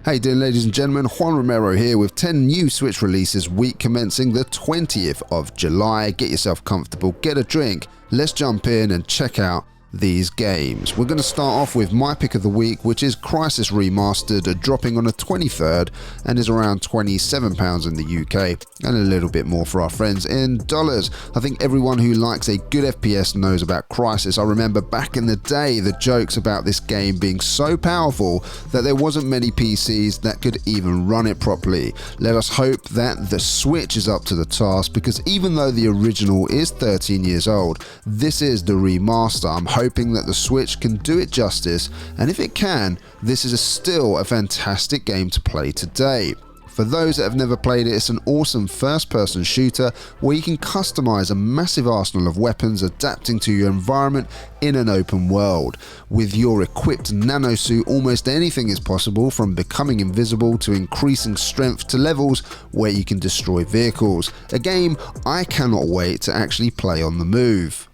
How you doing, ladies and gentlemen? Juan Romero here with 10 new Switch releases week commencing the 20th of July. Get yourself comfortable, get a drink, let's jump in and check out these games. We're going to start off with my pick of the week, which is CRYSIS Remastered, dropping on the 23rd and is around £27 in the UK and a little bit more for our friends in dollars. I think everyone who likes a good FPS knows about CRYSIS. I remember back in the day the jokes about this game being so powerful that there wasn't many PCs that could even run it properly. Let us hope that the Switch is up to the task, because even though the original is 13 years old, this is the remaster. I'm hoping that the Switch can do it justice, and if it can, this is still a fantastic game to play today. For those that have never played it, it's an awesome first-person shooter where you can customize a massive arsenal of weapons adapting to your environment in an open world. With your equipped nanosuit, almost anything is possible, from becoming invisible to increasing strength to levels where you can destroy vehicles. A game I cannot wait to actually play on the move.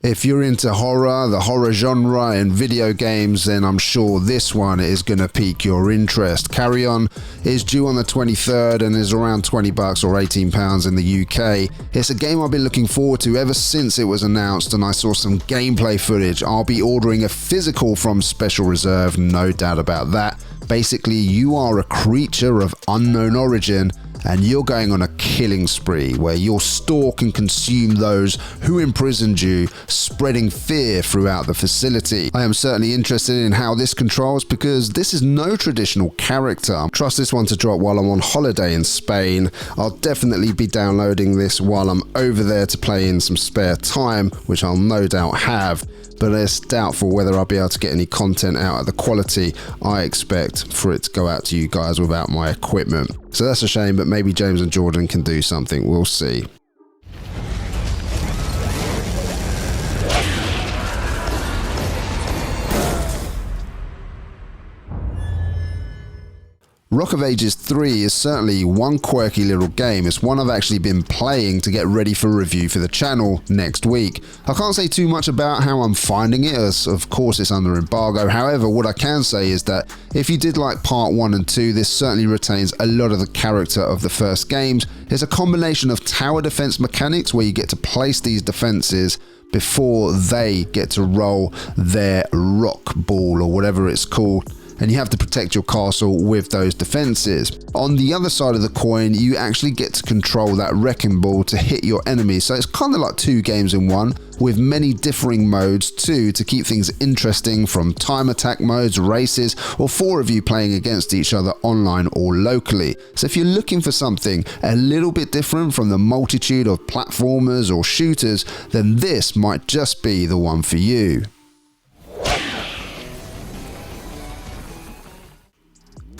If you're into horror, the horror genre in video games, then I'm sure this one is going to pique your interest. Carry On is due on the 23rd and is around $20 or £18 in the UK. It's a game I've been looking forward to ever since it was announced and I saw some gameplay footage. I'll be ordering a physical from Special Reserve, no doubt about that. Basically, you are a creature of unknown origin and you're going on a killing spree where you'll stalk and consume those who imprisoned you, spreading fear throughout the facility. I am certainly interested in how this controls, because this is no traditional character. I trust this one to drop while I'm on holiday in Spain. I'll definitely be downloading this while I'm over there to play in some spare time, which I'll no doubt have. But it's doubtful whether I'll be able to get any content out of the quality I expect for it to go out to you guys without my equipment. So that's a shame, but maybe James and Jordan can do something. We'll see. Rock of Ages 3 is certainly one quirky little game. It's one I've actually been playing to get ready for review for the channel next week. I can't say too much about how I'm finding it, as of course it's under embargo. However, what I can say is that if you did like part 1 and 2, this certainly retains a lot of the character of the first games. It's a combination of tower defense mechanics where you get to place these defenses before they get to roll their rock ball or whatever it's called, and you have to protect your castle with those defenses. On the other side of the coin, you actually get to control that wrecking ball to hit your enemies. So it's kind of like two games in one, with many differing modes too to keep things interesting, from time attack modes, races, or 4 of you playing against each other online or locally. So if you're looking for something a little bit different from the multitude of platformers or shooters, then this might just be the one for you.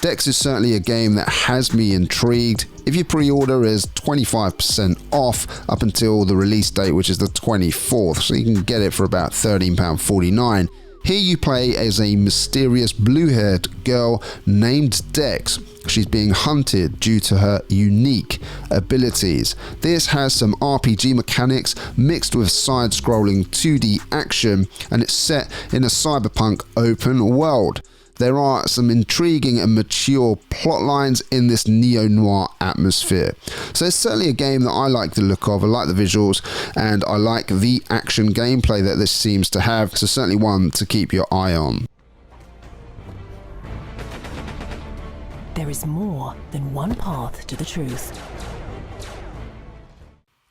Dex is certainly a game that has me intrigued. If you pre-order, is 25% off up until the release date, which is the 24th, so you can get it for about £13.49. Here you play as a mysterious blue-haired girl named Dex. She's being hunted due to her unique abilities. This has some RPG mechanics mixed with side-scrolling 2D action, and it's set in a cyberpunk open world. There are some intriguing and mature plot lines in this neo-noir atmosphere. So it's certainly a game that I like the look of. I like the visuals and I like the action gameplay that this seems to have. So certainly one to keep your eye on. There is more than one path to the truth.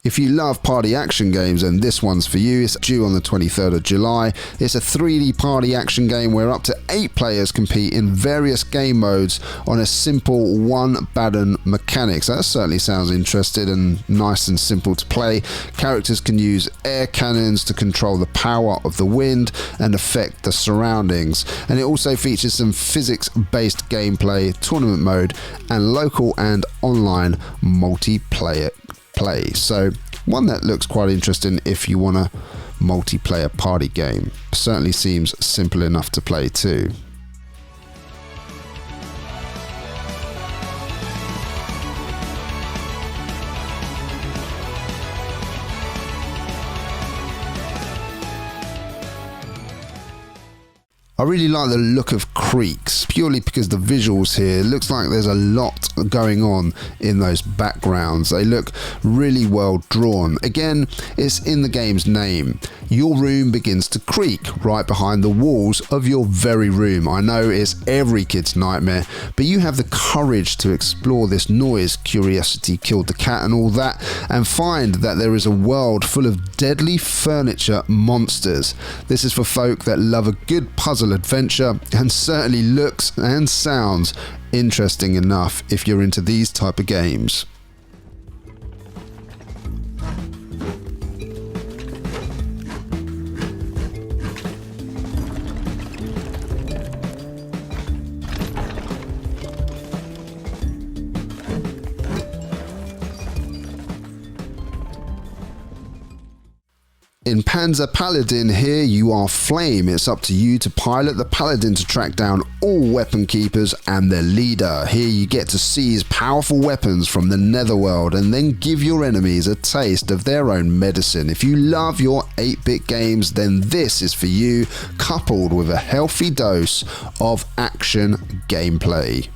If you love party action games, then this one's for you. It's due on the 23rd of July. It's a 3D party action game where up to 8 players compete in various game modes on a simple one-button mechanics. That certainly sounds interesting and nice and simple to play. Characters can use air cannons to control the power of the wind and affect the surroundings. And it also features some physics-based gameplay, tournament mode, and local and online multiplayer play. So one that looks quite interesting if you want a multiplayer party game. Certainly seems simple enough to play too. I really like the look of Creeks, purely because the visuals here, looks like there's a lot going on in those backgrounds. They look really well drawn. Again, it's in the game's name. Your room begins to creak right behind the walls of your very room. I know it's every kid's nightmare, but you have the courage to explore this noise. Curiosity killed the cat and all that, and find that there is a world full of deadly furniture monsters. This is for folk that love a good puzzle adventure, and certainly looks and sounds interesting enough if you're into these type of games. In Panzer Paladin here, you are Flame. It's up to you to pilot the Paladin to track down all weapon keepers and their leader. Here you get to seize powerful weapons from the netherworld and then give your enemies a taste of their own medicine. If you love your 8-bit games, then this is for you, coupled with a healthy dose of action gameplay.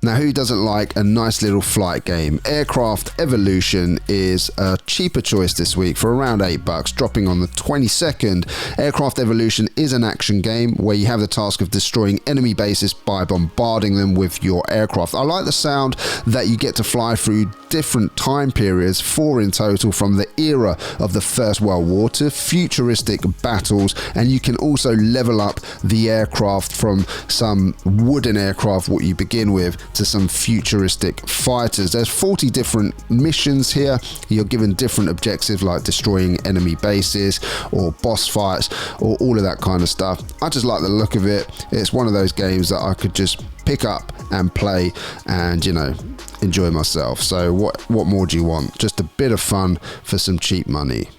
Now, who doesn't like a nice little flight game? Aircraft Evolution is a cheaper choice this week for around $8, dropping on the 22nd. Aircraft Evolution is an action game where you have the task of destroying enemy bases by bombarding them with your aircraft. I like the sound that you get to fly through different time periods, 4 in total, from the era of the First World War to futuristic battles, and you can also level up the aircraft from some wooden aircraft, what you begin with, to some futuristic fighters. There's 40 different missions here. You're given different objectives like destroying enemy bases or boss fights or all of that kind of stuff. I just like the look of it. It's one of those games that I could just pick up and play and, you know, enjoy myself. So what more do you want? Just a bit of fun for some cheap money.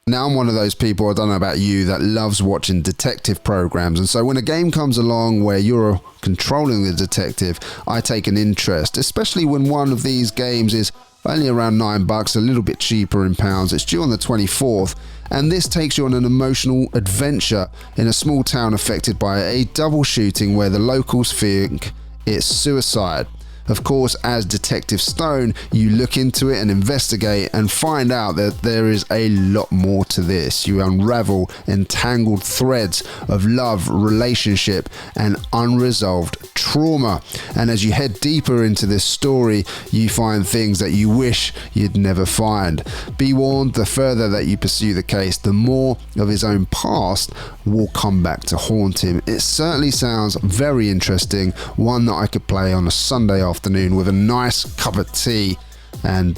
Now, I'm one of those people, I don't know about you, that loves watching detective programs, and so when a game comes along where you're controlling the detective, I take an interest, especially when one of these games is only around $9, a little bit cheaper in pounds. It's due on the 24th, and this takes you on an emotional adventure in a small town affected by a double shooting where the locals think it's suicide. Of course, as Detective Stone, you look into it and investigate and find out that there is a lot more to this. You unravel entangled threads of love, relationship, and unresolved trauma. And as you head deeper into this story, you find things that you wish you'd never find. Be warned, the further that you pursue the case, the more of his own past will come back to haunt him. It certainly sounds very interesting, one that I could play on a Sunday afternoon with a nice cup of tea and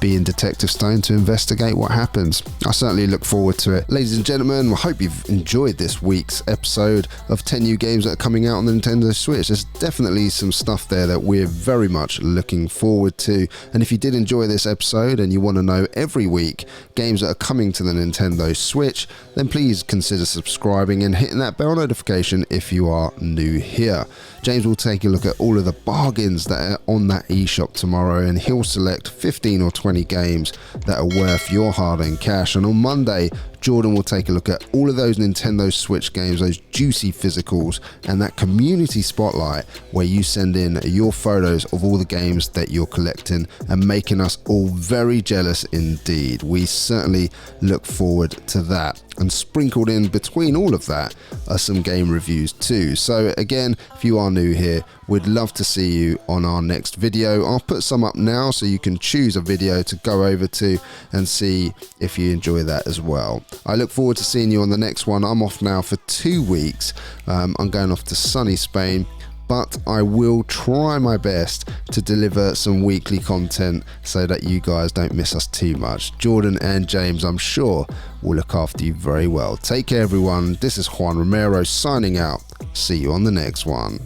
be in Detective Stone to investigate what happens. I certainly look forward to it. Ladies and gentlemen, I hope you've enjoyed this week's episode of 10 new games that are coming out on the Nintendo Switch. There's definitely some stuff there that we're very much looking forward to. And if you did enjoy this episode and you want to know every week games that are coming to the Nintendo Switch, then please consider subscribing and hitting that bell notification if you are new here. James will take a look at all of the bargains that are on that eShop tomorrow, and he'll select select 15 or 20 games that are worth your hard-earned cash, and on Monday Jordan will take a look at all of those Nintendo Switch games, those juicy physicals, and that community spotlight where you send in your photos of all the games that you're collecting and making us all very jealous indeed. We certainly look forward to that. And sprinkled in between all of that are some game reviews too. So again, if you are new here, we'd love to see you on our next video. I'll put some up now so you can choose a video to go over to and see if you enjoy that as well. I look forward to seeing you on the next one. I'm off now for 2 weeks. I'm going off to sunny Spain, but I will try my best to deliver some weekly content so that you guys don't miss us too much. Jordan and James, I'm sure, will look after you very well. Take care, everyone. This is Juan Romero signing out. See you on the next one.